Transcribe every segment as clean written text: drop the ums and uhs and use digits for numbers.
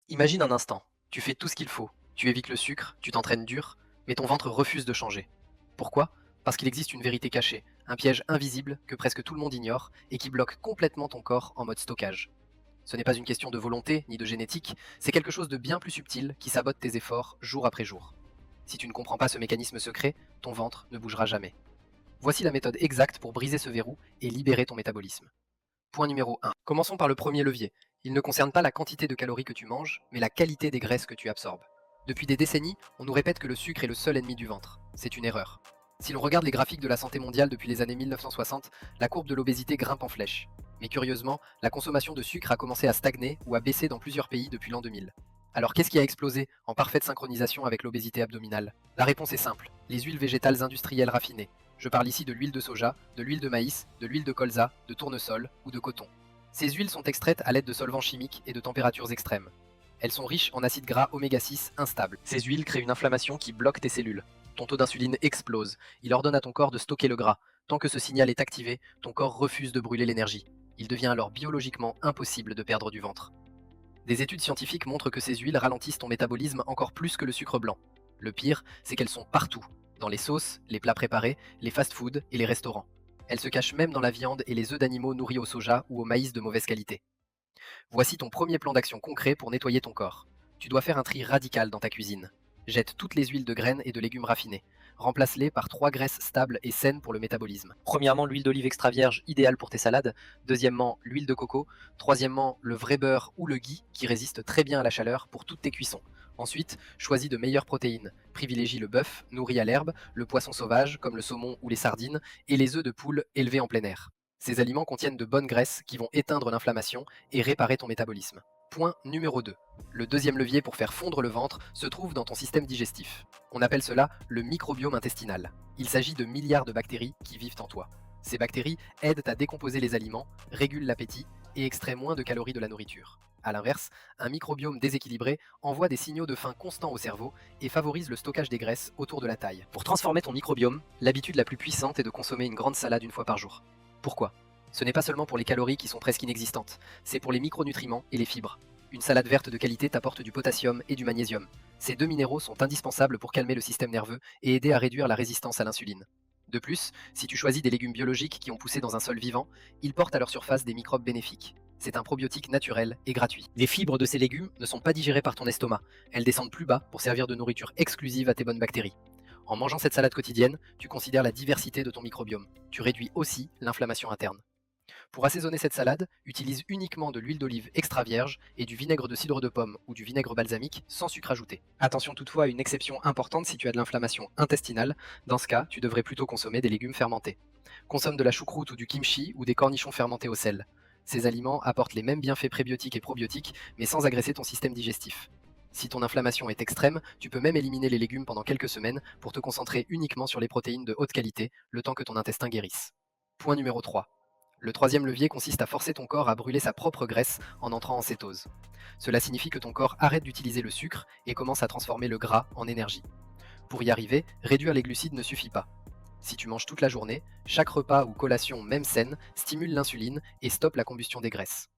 Imagine un instant, tu fais tout ce qu'il faut, tu évites le sucre, tu t'entraînes dur, mais ton ventre refuse de changer. Pourquoi? Parce qu'il existe une vérité cachée, un piège invisible que presque tout le monde ignore et qui bloque complètement ton corps en mode stockage. Ce n'est pas une question de volonté ni de génétique, c'est quelque chose de bien plus subtil qui sabote tes efforts jour après jour. Si tu ne comprends pas ce mécanisme secret, ton ventre ne bougera jamais. Voici la méthode exacte pour briser ce verrou et libérer ton métabolisme. Point numéro 1. Commençons par le premier levier. Il ne concerne pas la quantité de calories que tu manges, mais la qualité des graisses que tu absorbes. Depuis des décennies, on nous répète que le sucre est le seul ennemi du ventre. C'est une erreur. Si l'on regarde les graphiques de la santé mondiale depuis les années 1960, la courbe de l'obésité grimpe en flèche. Mais curieusement, la consommation de sucre a commencé à stagner ou à baisser dans plusieurs pays depuis l'an 2000. Alors qu'est-ce qui a explosé en parfaite synchronisation avec l'obésité abdominale? La réponse est simple, les huiles végétales industrielles raffinées. Je parle ici de l'huile de soja, de l'huile de maïs, de l'huile de colza, de tournesol ou de coton. Ces huiles sont extraites à l'aide de solvants chimiques et de températures extrêmes. Elles sont riches en acides gras oméga 6 instables. Ces huiles créent une inflammation qui bloque tes cellules. Ton taux d'insuline explose. Il ordonne à ton corps de stocker le gras. Tant que ce signal est activé, ton corps refuse de brûler l'énergie. Il devient alors biologiquement impossible de perdre du ventre. Des études scientifiques montrent que ces huiles ralentissent ton métabolisme encore plus que le sucre blanc. Le pire, c'est qu'elles sont partout, dans les sauces, les plats préparés, les fast-foods et les restaurants. Elles se cachent même dans la viande et les œufs d'animaux nourris au soja ou au maïs de mauvaise qualité. Voici ton premier plan d'action concret pour nettoyer ton corps. Tu dois faire un tri radical dans ta cuisine. Jette toutes les huiles de graines et de légumes raffinés. Remplace-les par 3 graisses stables et saines pour le métabolisme. Premièrement, l'huile d'olive extra vierge, idéale pour tes salades. Deuxièmement, l'huile de coco. Troisièmement, le vrai beurre ou le ghee, qui résiste très bien à la chaleur pour toutes tes cuissons. Ensuite, choisis de meilleures protéines. Privilégie le bœuf, nourri à l'herbe, le poisson sauvage, comme le saumon ou les sardines, et les œufs de poule élevés en plein air. Ces aliments contiennent de bonnes graisses qui vont éteindre l'inflammation et réparer ton métabolisme. Point numéro 2. Le deuxième levier pour faire fondre le ventre se trouve dans ton système digestif. On appelle cela le microbiome intestinal. Il s'agit de milliards de bactéries qui vivent en toi. Ces bactéries aident à décomposer les aliments, régulent l'appétit et extraient moins de calories de la nourriture. A l'inverse, un microbiome déséquilibré envoie des signaux de faim constants au cerveau et favorise le stockage des graisses autour de la taille. Pour transformer ton microbiome, l'habitude la plus puissante est de consommer une grande salade une fois par jour. Pourquoi? Ce n'est pas seulement pour les calories qui sont presque inexistantes, c'est pour les micronutriments et les fibres. Une salade verte de qualité t'apporte du potassium et du magnésium. Ces deux minéraux sont indispensables pour calmer le système nerveux et aider à réduire la résistance à l'insuline. De plus, si tu choisis des légumes biologiques qui ont poussé dans un sol vivant, ils portent à leur surface des microbes bénéfiques. C'est un probiotique naturel et gratuit. Les fibres de ces légumes ne sont pas digérées par ton estomac, elles descendent plus bas pour servir de nourriture exclusive à tes bonnes bactéries. En mangeant cette salade quotidienne, tu considères la diversité de ton microbiome. Tu réduis aussi l'inflammation interne. Pour assaisonner cette salade, utilise uniquement de l'huile d'olive extra vierge et du vinaigre de cidre de pomme ou du vinaigre balsamique sans sucre ajouté. Attention toutefois à une exception importante si tu as de l'inflammation intestinale. Dans ce cas, tu devrais plutôt consommer des légumes fermentés. Consomme de la choucroute ou du kimchi ou des cornichons fermentés au sel. Ces aliments apportent les mêmes bienfaits prébiotiques et probiotiques, mais sans agresser ton système digestif. Si ton inflammation est extrême, tu peux même éliminer les légumes pendant quelques semaines pour te concentrer uniquement sur les protéines de haute qualité, le temps que ton intestin guérisse. Point numéro 3. Le troisième levier consiste à forcer ton corps à brûler sa propre graisse en entrant en cétose. Cela signifie que ton corps arrête d'utiliser le sucre et commence à transformer le gras en énergie. Pour y arriver, réduire les glucides ne suffit pas. Si tu manges toute la journée, chaque repas ou collation, même saine, stimule l'insuline et stoppe la combustion des graisses.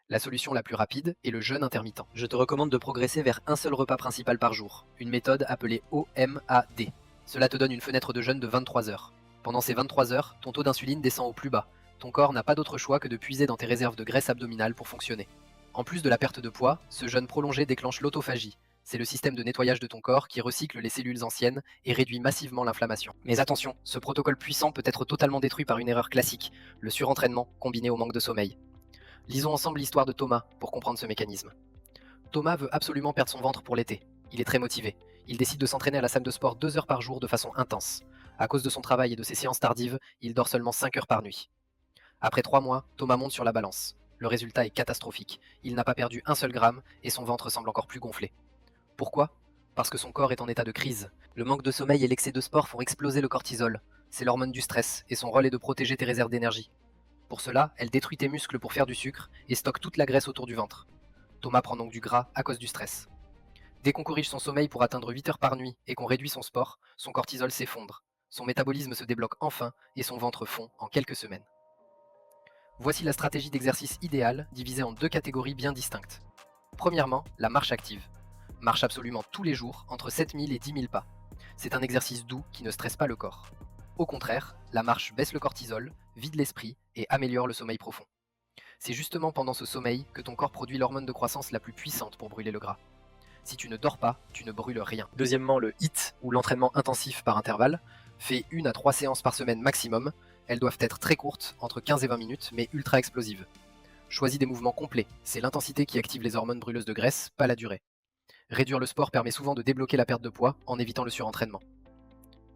La solution la plus rapide est le jeûne intermittent. Je te recommande de progresser vers un seul repas principal par jour, une méthode appelée OMAD. Cela te donne une fenêtre de jeûne de 23 heures. Pendant ces 23 heures, ton taux d'insuline descend au plus bas. Ton corps n'a pas d'autre choix que de puiser dans tes réserves de graisse abdominale pour fonctionner. En plus de la perte de poids, ce jeûne prolongé déclenche l'autophagie. C'est le système de nettoyage de ton corps qui recycle les cellules anciennes et réduit massivement l'inflammation. Mais attention, ce protocole puissant peut être totalement détruit par une erreur classique, le surentraînement combiné au manque de sommeil. Lisons ensemble l'histoire de Thomas pour comprendre ce mécanisme. Thomas veut absolument perdre son ventre pour l'été. Il est très motivé. Il décide de s'entraîner à la salle de sport 2 heures par jour de façon intense. À cause de son travail et de ses séances tardives, il dort seulement 5 heures par nuit. Après 3 mois, Thomas monte sur la balance. Le résultat est catastrophique. Il n'a pas perdu un seul gramme et son ventre semble encore plus gonflé. Pourquoi? Parce que son corps est en état de crise. Le manque de sommeil et l'excès de sport font exploser le cortisol. C'est l'hormone du stress et son rôle est de protéger tes réserves d'énergie. Pour cela, elle détruit tes muscles pour faire du sucre et stocke toute la graisse autour du ventre. Thomas prend donc du gras à cause du stress. Dès qu'on corrige son sommeil pour atteindre 8 heures par nuit et qu'on réduit son sport, son cortisol s'effondre. Son métabolisme se débloque enfin et son ventre fond en quelques semaines. Voici la stratégie d'exercice idéale divisée en deux catégories bien distinctes. Premièrement, la marche active. Marche absolument tous les jours entre 7000 et 10 000 pas. C'est un exercice doux qui ne stresse pas le corps. Au contraire, la marche baisse le cortisol, vide l'esprit et améliore le sommeil profond. C'est justement pendant ce sommeil que ton corps produit l'hormone de croissance la plus puissante pour brûler le gras. Si tu ne dors pas, tu ne brûles rien. Deuxièmement, le HIIT, ou l'entraînement intensif par intervalle, fait 1 à 3 séances par semaine maximum. Elles doivent être très courtes, entre 15 et 20 minutes, mais ultra explosives. Choisis des mouvements complets, c'est l'intensité qui active les hormones brûleuses de graisse, pas la durée. Réduire le sport permet souvent de débloquer la perte de poids en évitant le surentraînement.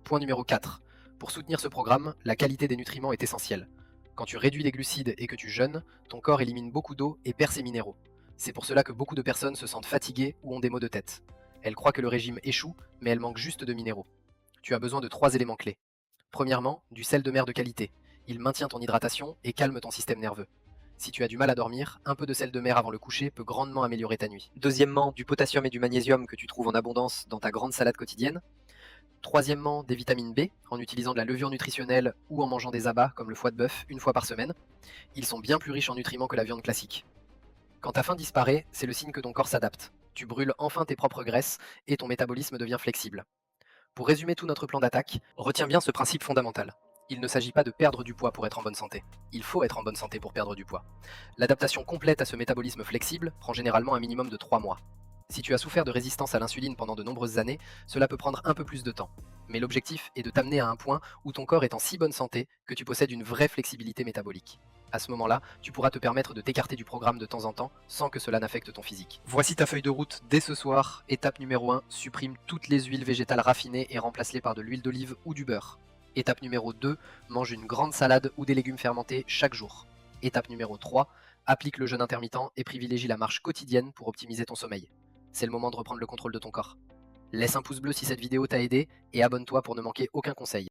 Point numéro 4. Pour soutenir ce programme, la qualité des nutriments est essentielle. Quand tu réduis les glucides et que tu jeûnes, ton corps élimine beaucoup d'eau et perd ses minéraux. C'est pour cela que beaucoup de personnes se sentent fatiguées ou ont des maux de tête. Elles croient que le régime échoue, mais elles manquent juste de minéraux. Tu as besoin de 3 éléments clés. Premièrement, du sel de mer de qualité. Il maintient ton hydratation et calme ton système nerveux. Si tu as du mal à dormir, un peu de sel de mer avant le coucher peut grandement améliorer ta nuit. Deuxièmement, du potassium et du magnésium que tu trouves en abondance dans ta grande salade quotidienne. Troisièmement, des vitamines B, en utilisant de la levure nutritionnelle ou en mangeant des abats comme le foie de bœuf 1 fois par semaine. Ils sont bien plus riches en nutriments que la viande classique. Quand ta faim disparaît, c'est le signe que ton corps s'adapte. Tu brûles enfin tes propres graisses et ton métabolisme devient flexible. Pour résumer tout notre plan d'attaque, retiens bien ce principe fondamental. Il ne s'agit pas de perdre du poids pour être en bonne santé. Il faut être en bonne santé pour perdre du poids. L'adaptation complète à ce métabolisme flexible prend généralement un minimum de 3 mois. Si tu as souffert de résistance à l'insuline pendant de nombreuses années, cela peut prendre un peu plus de temps. Mais l'objectif est de t'amener à un point où ton corps est en si bonne santé que tu possèdes une vraie flexibilité métabolique. À ce moment-là, tu pourras te permettre de t'écarter du programme de temps en temps sans que cela n'affecte ton physique. Voici ta feuille de route dès ce soir. Étape numéro 1, supprime toutes les huiles végétales raffinées et remplace-les par de l'huile d'olive ou du beurre. Étape numéro 2, mange une grande salade ou des légumes fermentés chaque jour. Étape numéro 3, applique le jeûne intermittent et privilégie la marche quotidienne pour optimiser ton sommeil. C'est le moment de reprendre le contrôle de ton corps. Laisse un pouce bleu si cette vidéo t'a aidé et abonne-toi pour ne manquer aucun conseil.